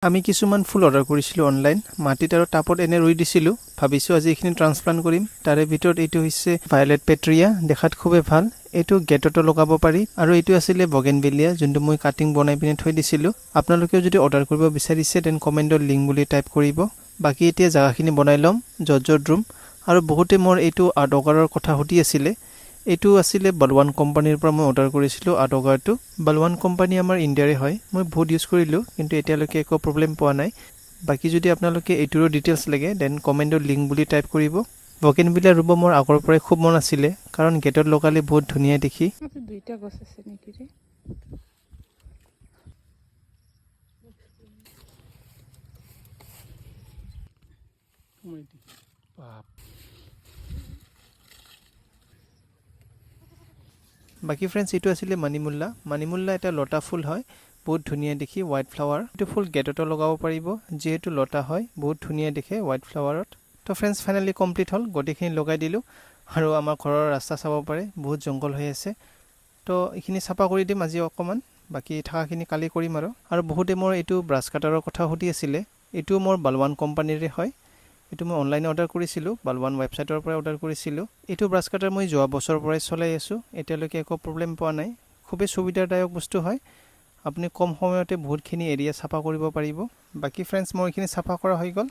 আমি কিছুমান ফুল অৰ্ডাৰ কৰিছিলোঁ অনলাইন মাটিত আৰু টাপত এনে ৰুই দিছিলোঁ ভাবিছোঁ আজি এইখিনি ট্ৰান্সপ্লান্ট কৰিম তাৰে ভিতৰত এইটো হৈছে ভায়োলেট পেট্ৰিয়া দেখাত খুবেই ভাল এইটো গেটতো লগাব পাৰি আৰু এইটো আছিলে বগেনভিলিয়া যোনটো মই কাটিং বনাই পিনে থৈ দিছিলোঁ আপোনালোকেও যদি অৰ্ডাৰ কৰিব বিচাৰিছে দেন কমেণ্টত লিংক বুলি টাইপ কৰিব বাকী এতিয়া জাগাখিনি বনাই ল'ম জৰ্জৰ ৰুম আৰু বহুতে মোৰ এইটো আৰ্টগাৰৰ কথা সুধি আছিলে এইটো আছিলে বলৱান কোম্পানীৰ পৰা মই অৰ্ডাৰ কৰিছিলোঁ আৰ্টগাৰটো বলৱান কোম্পানী আমাৰ ইণ্ডিয়াৰে হয় মই বহুত ইউজ কৰিলোঁ কিন্তু এতিয়ালৈকে একো প্ৰব্লেম পোৱা নাই বাকী যদি আপোনালোকে এইটোৰো ডিটেইলছ লাগে দেন কমেণ্টত লিংক বুলি টাইপ কৰিব বগেনভিলিয়া ৰুব মোৰ আগৰ পৰাই খুব মন আছিলে কাৰণ গেটত লগালে বহুত ধুনীয়া দেখি দুইটা গছ আছে নেকি ৰে বাকী ফ্ৰেণ্ডছ এইটো আছিলে মানিমুল্লা এটা লতা ফুল হয় বহুত ধুনীয়া দেখি হোৱাইট ফ্লাৱাৰ এইটো ফুল গেটতো লগাব পাৰিব যিহেতু লতা হয় বহুত ধুনীয়া দেখে হোৱাইট ফ্লাৱাৰত তো ফ্ৰেণ্ডছ ফাইনেলি কমপ্লিট হ'ল গোটেইখিনি লগাই দিলোঁ আৰু আমাৰ ঘৰৰ ৰাস্তা চাব পাৰে বহুত জংঘল হৈ আছে তো এইখিনি চাফা কৰি দিম আজি অকণমান বাকী থাকাখিনি কালি কৰিম আৰু বহুতে মোৰ এইটো ব্ৰাছ কাটাৰৰ কথা সুধি আছিলে এইটো মোৰ বলৱান কোম্পানীৰে হয় এইটো মই অনলাইন অৰ্ডাৰ কৰিছিলোঁ বলৱান ৱেবছাইটৰ পৰা অৰ্ডাৰ কৰিছিলোঁ এইটো ব্ৰাছ কাটাৰ মই যোৱা বছৰৰ পৰাই চলাই আছোঁ এতিয়ালৈকে একো প্ৰব্লেম পোৱা নাই খুবেই সুবিধাদায়ক বস্তু হয় আপুনি কম সময়তে বহুতখিনি এৰিয়া চাফা কৰিব পাৰিব বাকী ফ্ৰেণ্ডছ মোৰ এইখিনি চাফা কৰা হৈ গ'ল